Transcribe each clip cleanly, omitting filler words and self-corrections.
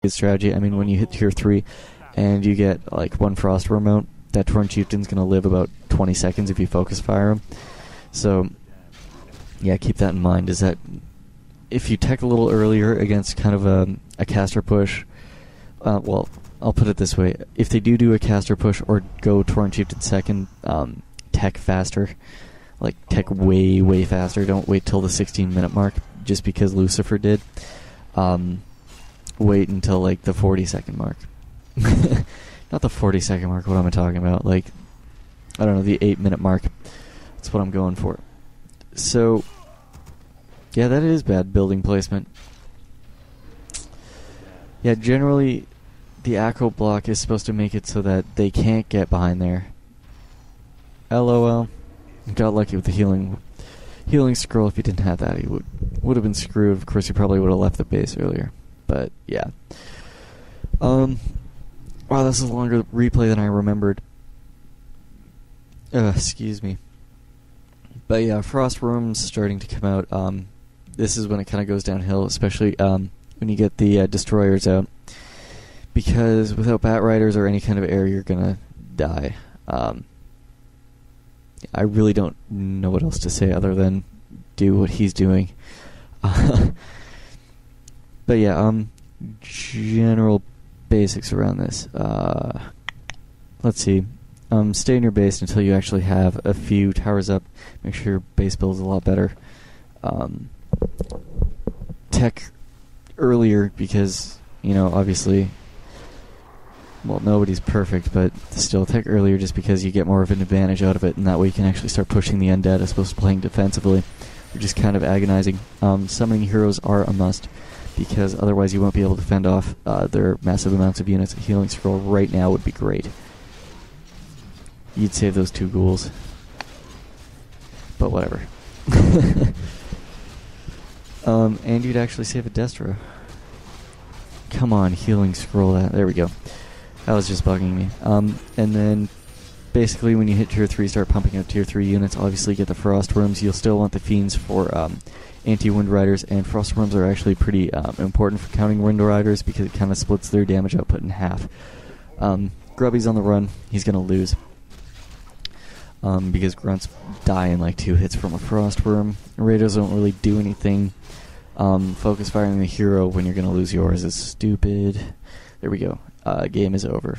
good strategy. I mean, when you hit tier 3 and you get like one frost worm out, that Torn Chieftain's going to live about 20 seconds if you focus fire him. So, yeah, keep that in mind, is that if you tech a little earlier against kind of a caster push, well, I'll put it this way. If they do a caster push or go Torn Chieftain second, tech faster. Like, tech way, way faster. Don't wait till the 16-minute mark, just because Lucifer did. Wait until, like, the 40-second mark. Not the 40-second mark, what am I talking about? Like, I don't know, the 8-minute mark. That's what I'm going for. So, yeah, that is bad building placement. Yeah, generally, the Acro block is supposed to make it so that they can't get behind there. LOL. Got lucky with the healing scroll. If he didn't have that, he would have been screwed. Of course, he probably would have left the base earlier. But, yeah. Wow, this is a longer replay than I remembered. Excuse me. But yeah, Frost Worm's starting to come out. This is when it kind of goes downhill, especially when you get the Destroyers out. Because without Bat Riders or any kind of air, you're going to die. I really don't know what else to say other than do what he's doing. But yeah, general basics around this. Let's see. Stay in your base until you actually have a few towers up. Make sure your base build is a lot better. Tech earlier because, you know, obviously, well, nobody's perfect, but still tech earlier just because you get more of an advantage out of it, and that way you can actually start pushing the Undead as opposed to playing defensively. You're just kind of agonizing. Summoning heroes are a must, because otherwise you won't be able to fend off their massive amounts of units. A healing scroll right now would be great. You'd save those 2 ghouls. But whatever. And you'd actually save a Destra. Come on, healing scroll that. There we go. That was just bugging me. And then, basically, when you hit tier 3, start pumping out tier 3 units. Obviously, get the Frost Worms. You'll still want the Fiends for anti-Wind Riders, and Frost Worms are actually pretty important for counting Wind Riders because it kind of splits their damage output in half. Grubby's on the run. He's going to lose. Because Grunts die in like 2 hits from a Frost Worm. Raiders don't really do anything. Focus firing the hero when you're going to lose yours is stupid. There we go. Game is over.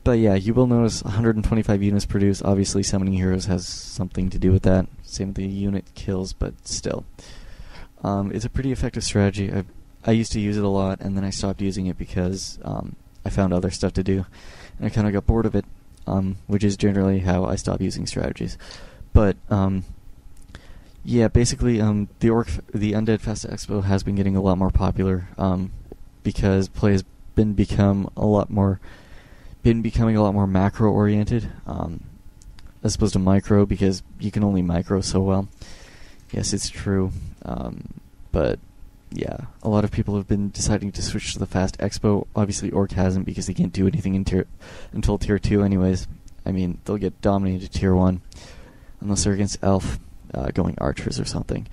But yeah, you will notice 125 units produced. Obviously, summoning heroes has something to do with that. Same with the unit kills, but still. It's a pretty effective strategy. I used to use it a lot, and then I stopped using it because I found other stuff to do. And I kind of got bored of it, which is generally how I stop using strategies. But, yeah, basically, the Undead Festa Expo has been getting a lot more popular, because play has been becoming a lot more macro oriented, as opposed to micro, because you can only micro so well. Yes, it's true. But yeah, a lot of people have been deciding to switch to the Fast Expo. Obviously, Orc hasn't because they can't do anything until tier 2 anyways. I mean, they'll get dominated tier 1 unless they're against Elf, going Archers or something.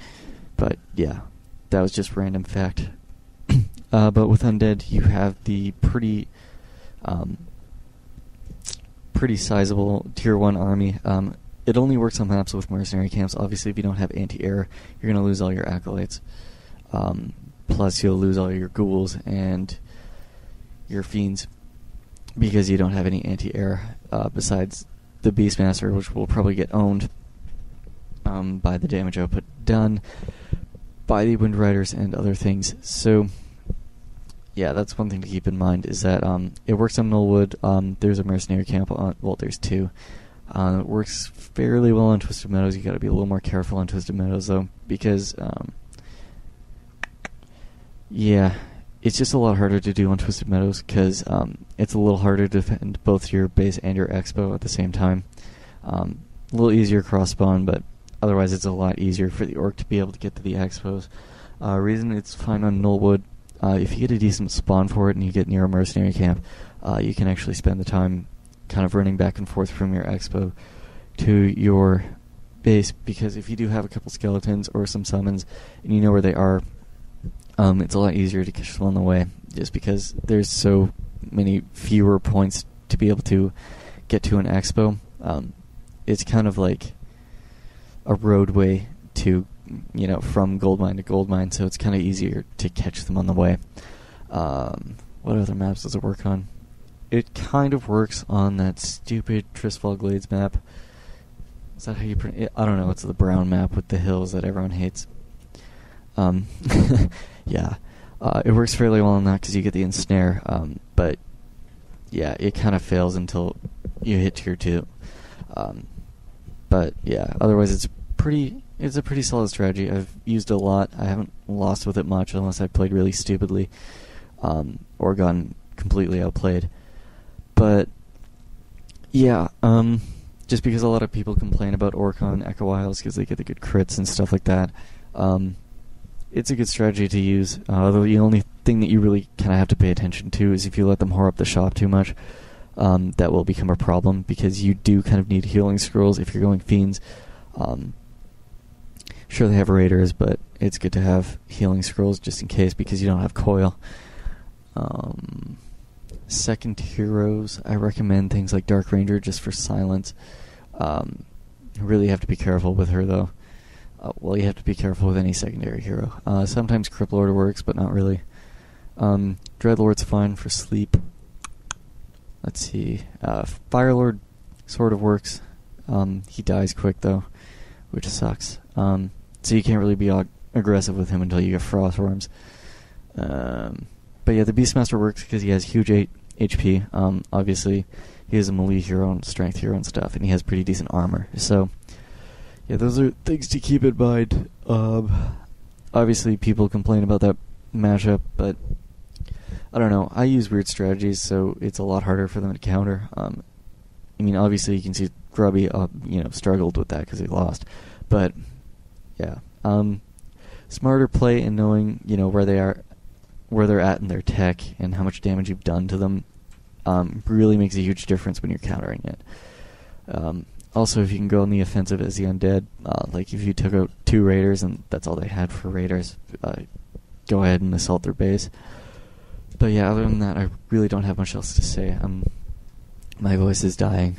But yeah, that was just random fact. But with Undead, you have the pretty sizable tier 1 army. It only works on maps with mercenary camps. Obviously, if you don't have anti-air, you're going to lose all your acolytes. Plus, you'll lose all your ghouls and your fiends because you don't have any anti-air besides the Beastmaster, which will probably get owned by the damage output done by the Wind Riders and other things. So, yeah, that's one thing to keep in mind, is that it works on Nullwood. There's a mercenary camp on, well, there's 2. It works fairly well on Twisted Meadows. You got to be a little more careful on Twisted Meadows, though, because yeah, it's just a lot harder to do on Twisted Meadows because it's a little harder to defend both your base and your expo at the same time. A little easier cross spawn, but otherwise it's a lot easier for the Orc to be able to get to the expos. Reason it's fine on Nullwood, if you get a decent spawn for it and you get near a mercenary camp, you can actually spend the time kind of running back and forth from your expo to your base, because if you do have a couple skeletons or some summons and you know where they are, it's a lot easier to catch them on the way just because there's so many fewer points to be able to get to an expo. It's kind of like a roadway to, from gold mine to gold mine, so it's kind of easier to catch them on the way. What other maps does it work on? It kind of works on that stupid Tristfall Glades map. Is that how you pronounce it? I don't know. It's the brown map with the hills that everyone hates. Yeah. It works fairly well on that because you get the ensnare. But, yeah, it kind of fails until you hit tier 2. But, yeah, otherwise it's a pretty solid strategy. I've used it a lot. I haven't lost with it much unless I played really stupidly or gotten completely outplayed. But, yeah, just because a lot of people complain about Orcon Echo Isles because they get the good crits and stuff like that, it's a good strategy to use. Although the only thing that you really kind of have to pay attention to is if you let them whore up the shop too much, that will become a problem because you do kind of need healing scrolls if you're going fiends. Sure, they have raiders, but it's good to have healing scrolls just in case because you don't have coil. Second heroes, I recommend things like Dark Ranger just for silence. You really have to be careful with her though. You have to be careful with any secondary hero. Sometimes Criplord works, but not really. Dreadlord's fine for sleep. Let's see. Firelord sort of works. He dies quick though, which sucks. So you can't really be aggressive with him until you get Frost Worms. But yeah, the Beastmaster works because he has huge HP. Obviously, he is a melee hero and strength hero and stuff, and he has pretty decent armor. So, yeah, those are things to keep in mind. Obviously, people complain about that matchup, but I don't know. I use weird strategies, so it's a lot harder for them to counter. I mean, obviously, you can see Grubby, struggled with that because he lost. But, yeah. Smarter play and knowing, where they're at in their tech and how much damage you've done to them really makes a huge difference when you're countering it. Also, if you can go on the offensive as the Undead, like if you took out 2 raiders and that's all they had for raiders, go ahead and assault their base. But yeah, other than that, I really don't have much else to say. My voice is dying.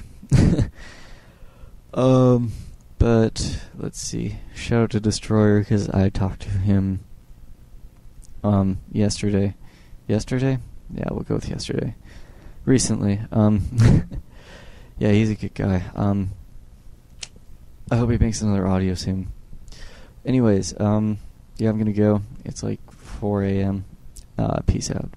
But let's see. Shout out to Destroyer because I talked to him yesterday. Yesterday? Yeah, we'll go with yesterday. Recently. Yeah, he's a good guy. I hope he makes another audio soon. Anyways, yeah, I'm gonna go. It's like 4 a.m. Peace out.